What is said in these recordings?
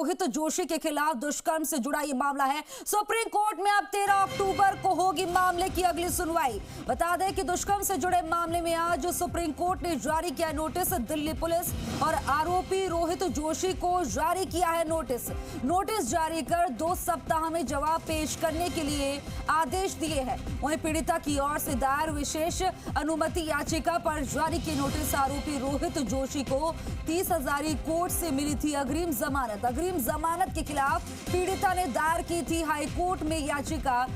रोहित जोशी के खिलाफ दुष्कर्म से जुड़ा ये मामला है। सुप्रीम कोर्ट में अब 13 अक्टूबर को होगी मामले की अगली सुनवाई। बता दें कि दुष्कर्म से जुड़े मामले में आज सुप्रीम कोर्ट ने जारी किया नोटिस। दिल्ली पुलिस और आरोपी रोहित जोशी को जारी किया है नोटिस जारी कर 2 सप्ताह में जवाब पेश करने के लिए आदेश दिए हैं। वहीं पीड़िता की ओर से दायर विशेष अनुमति याचिका पर जारी की नोटिस आरोपी रोहित जोशी को 30,000 कोर्ट से मिली थी अग्रिम जमानत के खिलाफ पीड़िता ने दायर की थी हाई कोर्ट में याचिका।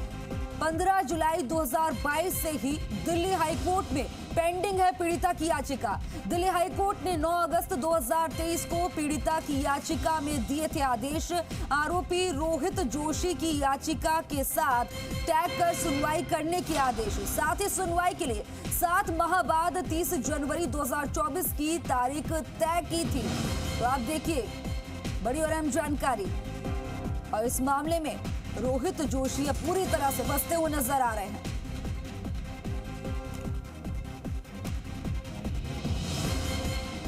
15 जुलाई 2022 से ही दिल्ली हाई कोर्ट में पेंडिंग है पीड़िता की याचिका। दिल्ली हाई कोर्ट ने 9 अगस्त 2023 को पीड़िता की याचिका में दिए थे आदेश। आरोपी रोहित जोशी की याचिका के साथ टैग कर सुनवाई करने के आदेश। साथ ही सुनवाई के लिए 7 माह बाद 30 जनवरी 2024 की तारीख तय की थी। तो आप देखिए बड़ी और अहम जानकारी। और इस मामले में रोहित जोशी अब पूरी तरह से फंसते हुए नजर आ रहे हैं।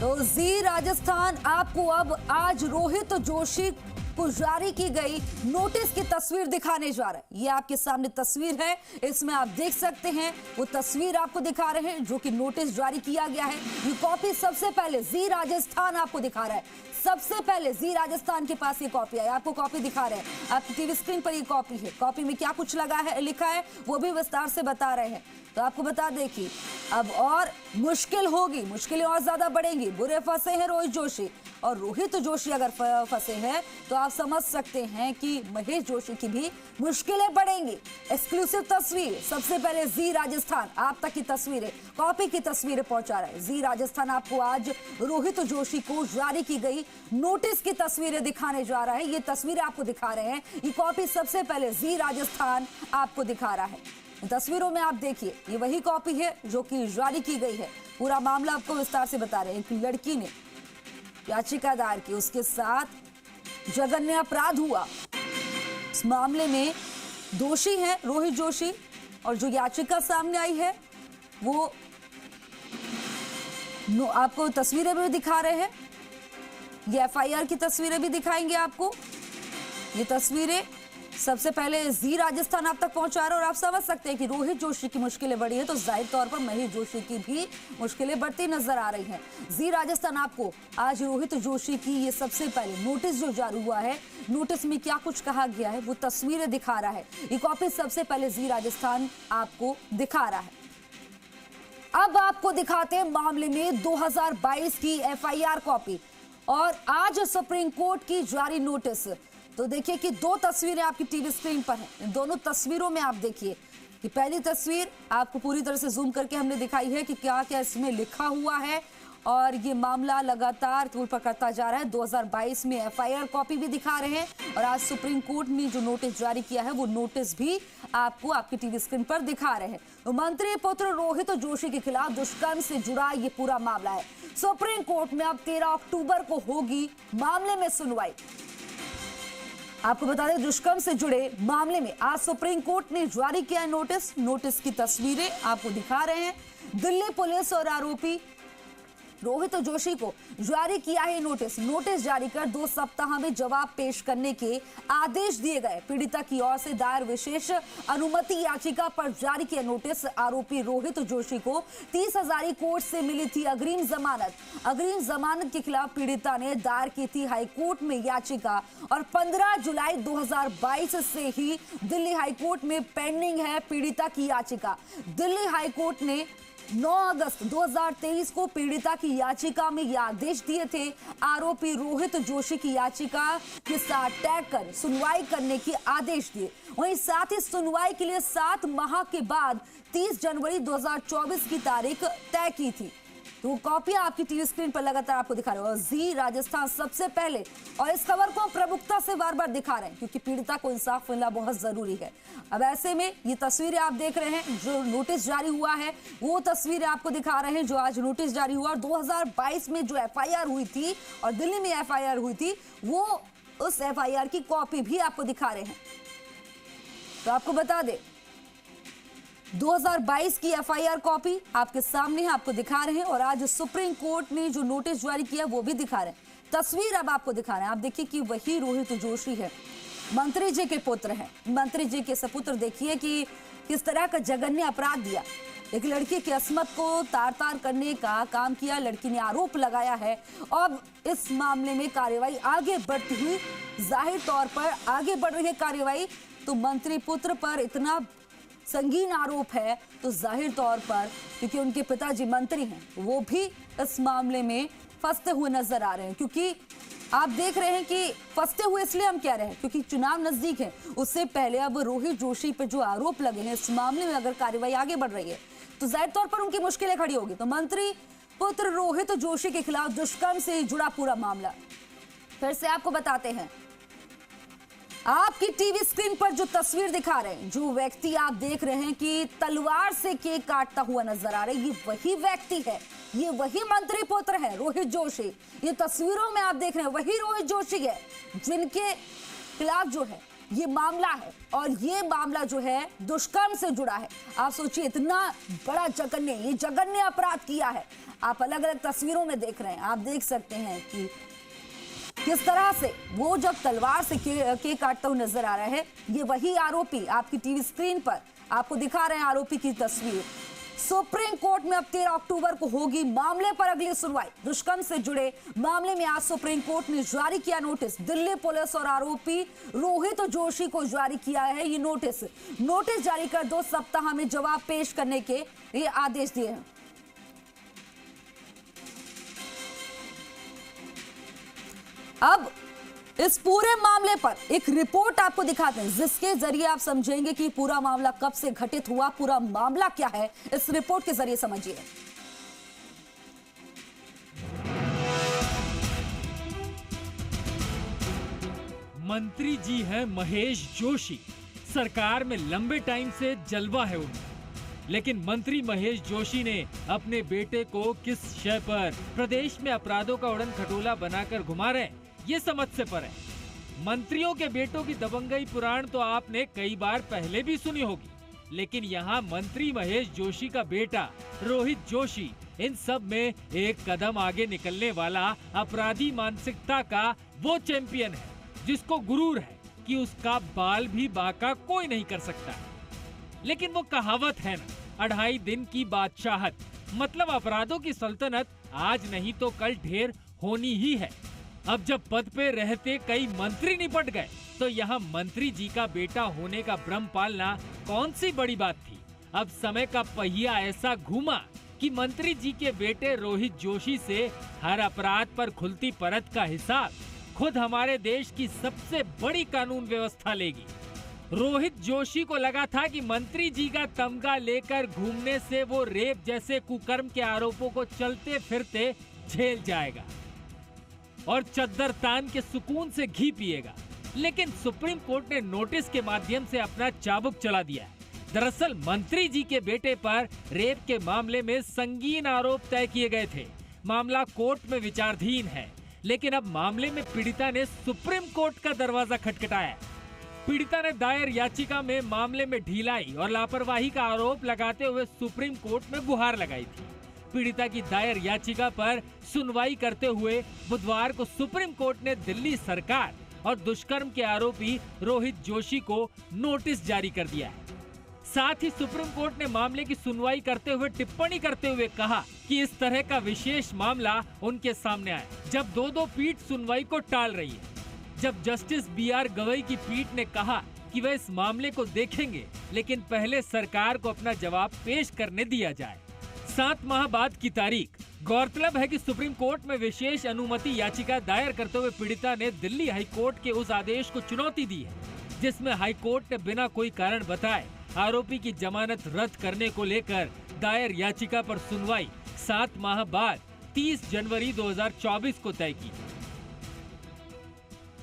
तो जी राजस्थान आपको अब आज रोहित जोशी को जारी की गई नोटिस की तस्वीर दिखाने जा रहा है। ये आपके सामने तस्वीर है, इसमें आप देख सकते हैं वो तस्वीर आपको दिखा रहे हैं जो कि नोटिस जारी किया गया है। ये कॉपी सबसे पहले जी राजस्थान आपको दिखा रहा है। सबसे पहले जी राजस्थान के पास ये कॉपी है, आपको कॉपी दिखा रहे हैं। आपकी टीवी स्क्रीन पर ये कॉपी है। कॉपी में क्या कुछ लिखा है वो भी विस्तार से बता रहे हैं। तो आपको बता दें कि अब और मुश्किल होगी, मुश्किलें और ज्यादा बढ़ेंगी। बुरे फंसे हैं रोहित जोशी, और रोहित जोशी अगर फंसे हैं तो आप समझ सकते हैं कि महेश जोशी की भी मुश्किलें बढ़ेंगी। एक्सक्लूसिव तस्वीर सबसे पहले जी राजस्थान आप तक की तस्वीरें, कॉपी की तस्वीरें पहुंचा रहा है। जी राजस्थान आपको आज रोहित जोशी को जारी की गई नोटिस की तस्वीरें दिखाने जा रहा है। ये तस्वीरें आपको दिखा रहे हैं, ये कॉपी सबसे पहले जी राजस्थान आपको दिखा रहा है। तस्वीरों में आप देखिए ये वही कॉपी है जो कि जारी की गई है। पूरा मामला आपको विस्तार से बता रहे हैं। एक लड़की ने याचिका दायर की, उसके साथ जघन्य अपराध हुआ। इस मामले में दोषी हैं रोहित जोशी, और जो याचिका सामने आई है वो आपको तस्वीरें भी दिखा रहे हैं। ये एफआईआर की तस्वीरें भी दिखाएंगे आपको। ये तस्वीरें सबसे पहले जी राजस्थान आप तक पहुंचा रहे हैं, और आप समझ सकते हैं कि रोहित जोशी की मुश्किलें बढ़ी है तो जाहिर तौर पर महेश जोशी की भी मुश्किलें बढ़ती नजर आ रही हैं। जी राजस्थान आपको आज रोहित जोशी की ये सबसे पहले नोटिस जो जारी हुआ है, नोटिस में क्या कुछ कहा गया है वो तस्वीरें दिखा रहा है। ये कॉपी सबसे पहले जी राजस्थान आपको दिखा रहा है। अब आपको दिखाते हैं मामले में 2022 की एफआईआर कॉपी और आज सुप्रीम कोर्ट की जारी नोटिस। तो देखिए कि 2 तस्वीरें आपकी टीवी स्क्रीन पर हैं। दोनों तस्वीरों में आप देखिए कि पहली तस्वीर आपको पूरी तरह से जूम करके हमने दिखाई है कि क्या क्या इसमें लिखा हुआ है, और ये मामला लगातार तूल पकड़ता जा रहा है। 2022 में एफआईआर कॉपी भी दिखा रहे हैं, और आज सुप्रीम कोर्ट ने जो नोटिस जारी किया है वो नोटिस भी आपको आपकी टीवी स्क्रीन पर दिखा रहे हैं। तो मंत्री पुत्र रोहित जोशी के खिलाफ दुष्कर्म से जुड़ा ये पूरा मामला है। सुप्रीम कोर्ट में अब 13 अक्टूबर को होगी मामले में सुनवाई। आपको बता दें दुष्कर्म से जुड़े मामले में आज सुप्रीम कोर्ट ने जारी किया है नोटिस की तस्वीरें आपको दिखा रहे हैं। दिल्ली पुलिस और आरोपी रोहित जोशी को जारी किया है नोटिस जारी कर 2 सप्ताह में जवाब पेश करने के आदेश दिए गए। पीड़िता की ओर से दायर विशेष अनुमति याचिका पर जारी किया नोटिस आरोपी रोहित जोशी को 30,000 कोर्ट से मिली थी अग्रिम जमानत के खिलाफ पीड़िता ने दायर की थी हाई कोर्ट में याचिका, और 15 जुलाई 2022 से ही दिल्ली हाई कोर्ट में पेंडिंग है पीड़िता की याचिका। दिल्ली हाई कोर्ट ने 9 अगस्त 2023 को पीड़िता की याचिका में ये आदेश दिए थे। आरोपी रोहित जोशी की याचिका के साथ टैग कर सुनवाई करने के आदेश दिए। वहीं साथ ही सुनवाई के लिए 7 माह के बाद 30 जनवरी 2024 की तारीख तय की थी। तो कॉपी आपकी टीवी स्क्रीन पर लगातार आपको दिखा रहे हैं। जी राजस्थान सबसे पहले और इस खबर को प्रमुखता से बार बार दिखा रहे हैं क्योंकि पीड़िता को इंसाफ मिलना बहुत जरूरी है। अब ऐसे में ये तस्वीरें आप देख रहे हैं, जो नोटिस जारी हुआ है वो तस्वीरें आपको दिखा रहे हैं जो आज नोटिस जारी हुआ। 2022 में जो एफआईआर हुई थी और दिल्ली में एफआईआर हुई थी वो उस एफआईआर की कॉपी भी आपको दिखा रहे हैं। तो आपको बता दें 2022 की एफआईआर कॉपी आपके सामने है, आपको दिखा रहे हैं, और आज सुप्रीम कोर्ट ने जो नोटिस जारी किया वो भी दिखा रहे हैं। तस्वीर अब आपको दिखा रहे हैं। आप देखिए कि वही रोहित जोशी है, मंत्री जी के पुत्र हैं। मंत्री जी के सपुत्र देखिए कि किस तरह का जघन्य अपराध दिया, एक लड़की की अस्मत को तार तार करने का काम किया। लड़की ने आरोप लगाया है। अब इस मामले में कार्यवाही आगे बढ़ती हुई, जाहिर तौर पर आगे बढ़ रही है कार्यवाही। तो मंत्री पुत्र पर इतना संगीन आरोप है तो जाहिर तौर पर, क्योंकि उनके पिताजी मंत्री हैं, वो भी इस मामले में फंसते हुए नजर आ रहे हैं। क्योंकि आप देख रहे हैं कि फंसते हुए इसलिए हम कह रहे हैं क्योंकि चुनाव नजदीक है। उससे पहले अब रोहित जोशी पर जो आरोप लगे हैं, इस मामले में अगर कार्रवाई आगे बढ़ रही है तो जाहिर तौर पर उनकी मुश्किलें खड़ी होगी। तो मंत्री पुत्र रोहित जोशी के खिलाफ दुष्कर्म से जुड़ा पूरा मामला फिर से आपको बताते हैं। आपकी टीवी स्क्रीन पर जो तस्वीर दिखा रहे हैं, जो व्यक्ति आप देख रहे हैं कि तलवार से केक काटता हुआ नजर आ रहा है, ये वही व्यक्ति है, ये वही मंत्री पुत्र है रोहित जोशी। ये तस्वीरों में आप देख रहे हैं वही रोहित जोशी है जिनके खिलाफ जो है ये मामला है। और ये मामला जो है दुष्कर्म से जुड़ा है। आप सोचिए, इतना बड़ा ये जघन्य अपराध किया है। आप अलग अलग तस्वीरों में देख रहे हैं, आप देख सकते हैं कि किस तरह से वो जब तलवार से केक काटता हुआ नजर आ रहा है। ये वही आरोपी आपकी टीवी स्क्रीन पर आपको दिखा रहे हैं, आरोपी की तस्वीर। सुप्रीम कोर्ट में अब 13 अक्टूबर को होगी मामले पर अगली सुनवाई। दुष्कर्म से जुड़े मामले में आज सुप्रीम कोर्ट ने जारी किया नोटिस। दिल्ली पुलिस और आरोपी रोहित जोशी को जारी किया है ये नोटिस जारी कर 2 सप्ताह में जवाब पेश करने के ये आदेश दिए हैं। अब इस पूरे मामले पर एक रिपोर्ट आपको दिखाते हैं जिसके जरिए आप समझेंगे कि पूरा मामला कब से घटित हुआ, पूरा मामला क्या है, इस रिपोर्ट के जरिए समझिए। मंत्री जी हैं महेश जोशी। सरकार में लंबे टाइम से जलवा है उनका, लेकिन मंत्री महेश जोशी ने अपने बेटे को किस शय पर प्रदेश में अपराधों का उड़न खटोला बनाकर घुमा रहे हैं, ये समझ से पर है। मंत्रियों के बेटों की दबंगई पुराण तो आपने कई बार पहले भी सुनी होगी, लेकिन यहाँ मंत्री महेश जोशी का बेटा रोहित जोशी इन सब में एक कदम आगे निकलने वाला अपराधी मानसिकता का वो चैंपियन है जिसको गुरूर है कि उसका बाल भी बांका कोई नहीं कर सकता। लेकिन वो कहावत है ना, 2.5 दिन की बादशाहत, मतलब अपराधों की सल्तनत आज नहीं तो कल ढेर होनी ही है। अब जब पद पे रहते कई मंत्री निपट गए तो यहाँ मंत्री जी का बेटा होने का भ्रम पालना कौन सी बड़ी बात थी। अब समय का पहिया ऐसा घूमा कि मंत्री जी के बेटे रोहित जोशी से हर अपराध पर खुलती परत का हिसाब खुद हमारे देश की सबसे बड़ी कानून व्यवस्था लेगी। रोहित जोशी को लगा था कि मंत्री जी का तमगा लेकर घूमने से वो रेप जैसे कुकर्म के आरोपों को चलते फिरते झेल जाएगा और चद्दर तान के सुकून से घी पिएगा। लेकिन सुप्रीम कोर्ट ने नोटिस के माध्यम से अपना चाबुक चला दिया। दरअसल मंत्री जी के बेटे पर रेप के मामले में संगीन आरोप तय किए गए थे। मामला कोर्ट में विचाराधीन है, लेकिन अब मामले में पीड़िता ने सुप्रीम कोर्ट का दरवाजा खटखटाया। पीड़िता ने दायर याचिका में मामले में ढिलाई और लापरवाही का आरोप लगाते हुए सुप्रीम कोर्ट में गुहार लगाई थी। पीड़िता की दायर याचिका पर सुनवाई करते हुए बुधवार को सुप्रीम कोर्ट ने दिल्ली सरकार और दुष्कर्म के आरोपी रोहित जोशी को नोटिस जारी कर दिया है। साथ ही सुप्रीम कोर्ट ने मामले की सुनवाई करते हुए टिप्पणी करते हुए कहा कि इस तरह का विशेष मामला उनके सामने आए जब 2 पीठ सुनवाई को टाल रही है। जब जस्टिस BR गवई की पीठ ने कहा कि वह इस मामले को देखेंगे, लेकिन पहले सरकार को अपना जवाब पेश करने दिया जाए। 7 माह बाद की तारीख। गौरतलब है कि सुप्रीम कोर्ट में विशेष अनुमति याचिका दायर करते हुए पीड़िता ने दिल्ली हाई कोर्ट के उस आदेश को चुनौती दी है जिसमें हाई कोर्ट ने बिना कोई कारण बताए आरोपी की जमानत रद्द करने को लेकर दायर याचिका पर सुनवाई 7 माह बाद 30 जनवरी 2024 को तय की।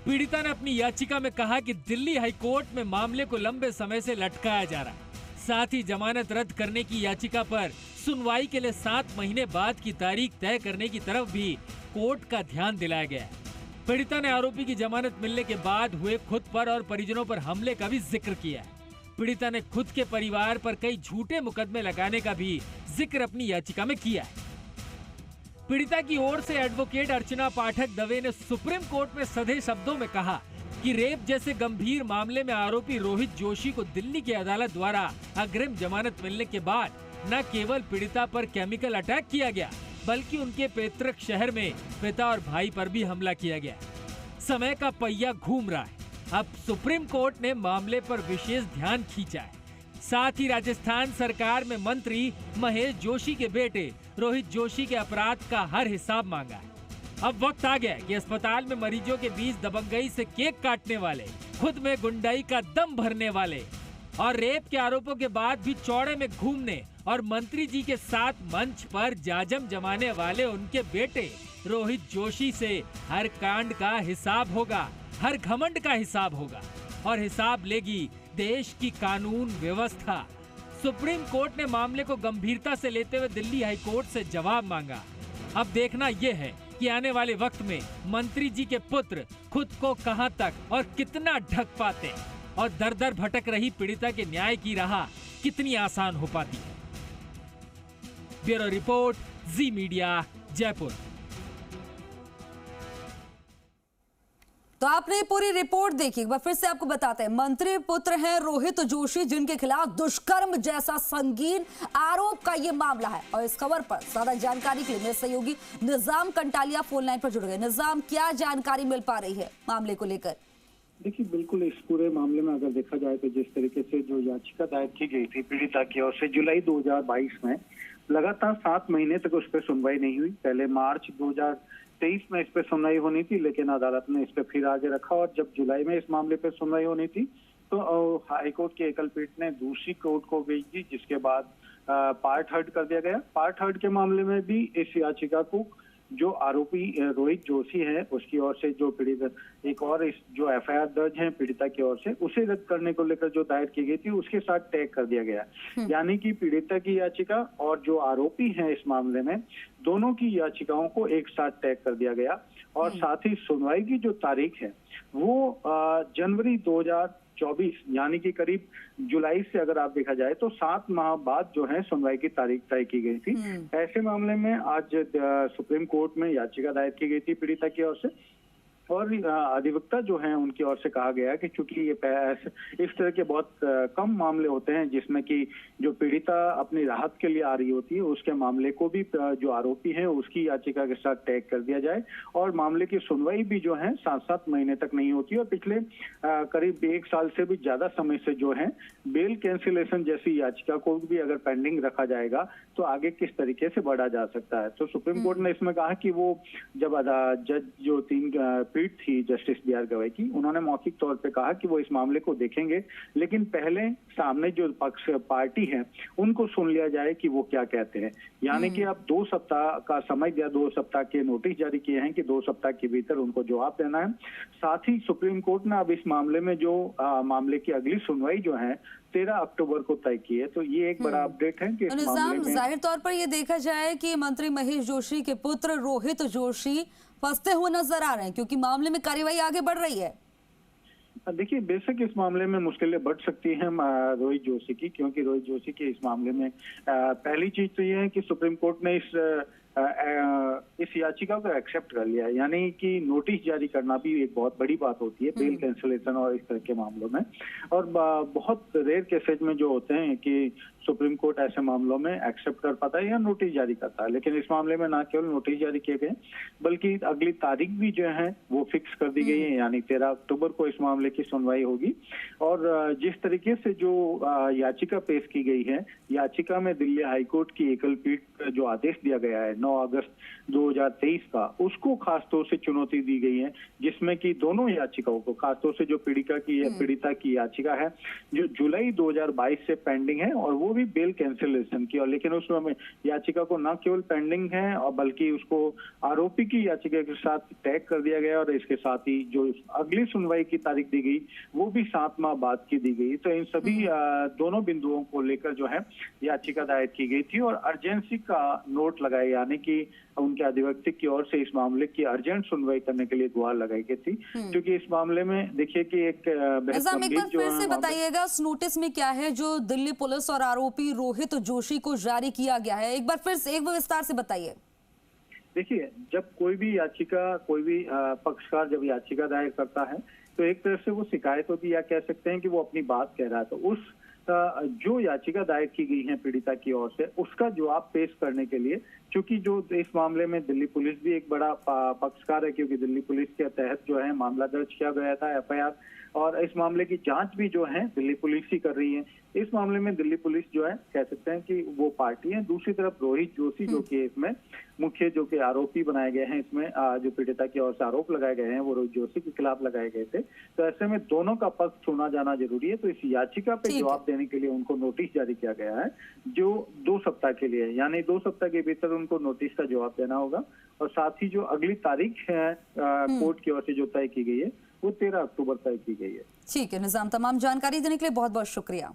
पीड़िता ने अपनी याचिका में कहा कि दिल्ली हाई कोर्ट में मामले को लंबे समय से लटकाया जा रहा है। साथ ही जमानत रद्द करने की याचिका पर सुनवाई के लिए 7 महीने बाद की तारीख तय करने की तरफ भी कोर्ट का ध्यान दिलाया गया है। पीड़िता ने आरोपी की जमानत मिलने के बाद हुए खुद पर और परिजनों पर हमले का भी जिक्र किया है। पीड़िता ने खुद के परिवार पर कई झूठे मुकदमे लगाने का भी जिक्र अपनी याचिका में किया है। पीड़िता की ओर से एडवोकेट अर्चना पाठक दवे ने सुप्रीम कोर्ट में सधे शब्दों में कहा कि रेप जैसे गंभीर मामले में आरोपी रोहित जोशी को दिल्ली की अदालत द्वारा अग्रिम जमानत मिलने के बाद न केवल पीड़िता पर केमिकल अटैक किया गया, बल्कि उनके पैतृक शहर में पिता और भाई पर भी हमला किया गया। समय का पहिया घूम रहा है। अब सुप्रीम कोर्ट ने मामले पर विशेष ध्यान खींचा है। साथ ही राजस्थान सरकार में मंत्री महेश जोशी के बेटे रोहित जोशी के अपराध का हर हिसाब मांगा है। अब वक्त आ गया है कि अस्पताल में मरीजों के बीच दबंगई से केक काटने वाले, खुद में गुंडाई का दम भरने वाले और रेप के आरोपों के बाद भी चौड़े में घूमने और मंत्री जी के साथ मंच पर जाजम जमाने वाले उनके बेटे रोहित जोशी से हर कांड का हिसाब होगा, हर घमंड का हिसाब होगा और हिसाब लेगी देश की कानून व्यवस्था। सुप्रीम कोर्ट ने मामले को गंभीरता से लेते हुए दिल्ली हाई कोर्ट से जवाब मांगा। अब देखना यह है कि आने वाले वक्त में मंत्री जी के पुत्र खुद को कहां तक और कितना ढक पाते हैं और दर दर भटक रही पीड़िता के न्याय की राह कितनी आसान हो पाती है। ब्यूरो रिपोर्ट, जी मीडिया, जयपुर। तो आपने पूरी रिपोर्ट देखी, एक बार फिर से आपको बताते हैं। मंत्री पुत्र हैं रोहित जोशी, जिनके खिलाफ दुष्कर्म जैसा संगीन आरोप का ये मामला है। और इस खबर पर ज्यादा जानकारी के लिए मेरे सहयोगी निजाम कंटालिया फोन लाइन पर जुड़ गए। निजाम, क्या जानकारी मिल पा रही है मामले को लेकर? देखिए, बिल्कुल इस पूरे मामले में अगर देखा जाए तो जिस तरीके से जो याचिका दायर की गई थी पीड़िता की ओर से जुलाई 2022 में, लगातार 7 महीने तक उस पर सुनवाई नहीं हुई। पहले मार्च 2023 में इस पर सुनवाई होनी थी, लेकिन अदालत ने इस पर फिर आगे रखा और जब जुलाई में इस मामले पर सुनवाई होनी थी तो हाईकोर्ट की एकल पीठ ने दूसरी कोर्ट को भेज दी, जिसके बाद पार्ट हर्ड कर दिया गया। पार्ट हर्ड के मामले में भी इस याचिका को जो आरोपी रोहित जोशी है उसकी ओर से जो पीड़िता एक और इस जो एफआईआर दर्ज है पीड़िता की ओर से, उसे रद्द करने को लेकर जो दायर की गई थी उसके साथ टैग कर दिया गया। यानी कि पीड़िता की याचिका और जो आरोपी है इस मामले में, दोनों की याचिकाओं को एक साथ टैग कर दिया गया। और साथ ही सुनवाई की जो तारीख है वो जनवरी 2024 यानी कि करीब जुलाई से अगर आप देखा जाए तो 7 माह बाद जो है सुनवाई की तारीख तय की गई थी। ऐसे मामले में आज सुप्रीम कोर्ट में याचिका दायर की गई थी पीड़िता की ओर से और अधिवक्ता जो हैं उनकी ओर से कहा गया कि चूंकि ये इस तरह के बहुत कम मामले होते हैं जिसमें कि जो पीड़िता अपनी राहत के लिए आ रही होती है, उसके मामले को भी जो आरोपी है उसकी याचिका के साथ टैग कर दिया जाए और मामले की सुनवाई भी जो है 7-7 महीने तक नहीं होती और पिछले करीब 1 साल से भी ज्यादा समय से जो है बेल कैंसिलेशन जैसी याचिका को भी अगर पेंडिंग रखा जाएगा तो आगे किस तरीके से बढ़ा जा सकता है। तो सुप्रीम कोर्ट ने इसमें कहा कि वो जब जज जो 3 पीठ थी जस्टिस बी.आर. गवई की, उन्होंने मौखिक तौर पे कहा कि वो इस मामले को देखेंगे, लेकिन पहले सामने जो पक्ष पार्टी है उनको सुन लिया जाए कि वो क्या कहते हैं। यानी कि अब 2 सप्ताह का समय दिया, 2 सप्ताह के नोटिस जारी किए हैं कि 2 सप्ताह के भीतर उनको जवाब देना है। साथ ही सुप्रीम कोर्ट ने अब इस मामले में जो मामले की अगली सुनवाई जो है 13 अक्टूबर को तय की है। तो ये एक बड़ा अपडेट है कि इस मामले में जाहिर तौर पर ये देखा जाए कि मंत्री महेश जोशी के पुत्र रोहित जोशी फंसते हुए नजर आ रहे हैं, क्योंकि मामले में कार्यवाही आगे बढ़ रही है। देखिए, बेशक इस मामले में मुश्किलें बढ़ सकती हैं रोहित जोशी की, क्योंकि रोहित जोशी के इस मामले में पहली चीज तो ये है कि सुप्रीम कोर्ट ने इस याचिका को एक्सेप्ट कर लिया है। यानी कि नोटिस जारी करना भी एक बहुत बड़ी बात होती है बेल कैंसिलेशन और इस तरह के मामलों में। और बहुत रेयर केसेज में जो होते हैं कि सुप्रीम कोर्ट ऐसे मामलों में एक्सेप्ट कर पाता है या नोटिस जारी करता है, लेकिन इस मामले में ना केवल नोटिस जारी किए गए बल्कि अगली तारीख भी जो है वो फिक्स कर दी गई है। यानी 13 अक्टूबर को इस मामले की सुनवाई होगी। और जिस तरीके से जो याचिका पेश की गई है, याचिका में दिल्ली हाईकोर्ट की एकल पीठ जो आदेश दिया गया है 9 अगस्त 2023 का, उसको खासतौर से चुनौती दी गई है, जिसमें कि दोनों याचिकाओं को, खासतौर से जो पीड़िता की याचिका है जो जुलाई 2022 से पेंडिंग है और वो भी बेल कैंसिलेशन की, और लेकिन उसमें याचिका को न केवल पेंडिंग है और बल्कि उसको आरोपी की याचिका के साथ टैग कर दिया गया और इसके साथ ही जो अगली सुनवाई की तारीख दी गई वो भी 7 माह बाद की दी गई। तो इन सभी दोनों बिंदुओं को लेकर जो है याचिका दायर की गई थी और अर्जेंसी का नोट लगाया, यानी कि उनके अधिवक्ता की ओर से इस मामले की अर्जेंट सुनवाई करने के लिए गुहार लगाई गई थी। क्योंकि इस मामले में देखिए कि एक फिर से बताइएगा उस नोटिस में क्या है जो दिल्ली पुलिस और आरोपी रोहित जोशी को जारी किया गया है, एक बार फिर से एक विस्तार से बताइए। देखिए, जब कोई भी याचिका, कोई भी पक्षकार जब याचिका दायर करता है तो एक तरह से वो शिकायत होती, या कह सकते हैं कि वो अपनी बात कह रहा है, तो उस जो याचिका दायर की गई है पीड़िता की ओर से, उसका जवाब पेश करने के लिए, क्योंकि जो इस मामले में दिल्ली पुलिस भी एक बड़ा पक्षकार है, क्योंकि दिल्ली पुलिस के तहत जो है मामला दर्ज किया गया था, एफआईआर, और इस मामले की जांच भी जो है दिल्ली पुलिस ही कर रही है। इस मामले में दिल्ली पुलिस जो है, कह सकते हैं कि वो पार्टी है। दूसरी तरफ रोहित जोशी जो कि इसमें मुख्य जो कि आरोपी बनाए गए हैं, इसमें जो पीड़िता की ओर से आरोप लगाए गए हैं वो रोहित जोशी के खिलाफ लगाए गए थे। तो ऐसे में दोनों का पक्ष सुना जाना जरूरी है। तो इस याचिका पे जवाब देने के लिए उनको नोटिस जारी किया गया है, जो 2 सप्ताह के लिए है, यानी 2 सप्ताह के भीतर उनको नोटिस का जवाब देना होगा। और साथ ही जो अगली तारीख है कोर्ट की ओर से जो तय की गई है, वो 13 अक्टूबर तय की गई है। ठीक है निजाम, तमाम जानकारी देने के लिए बहुत बहुत शुक्रिया।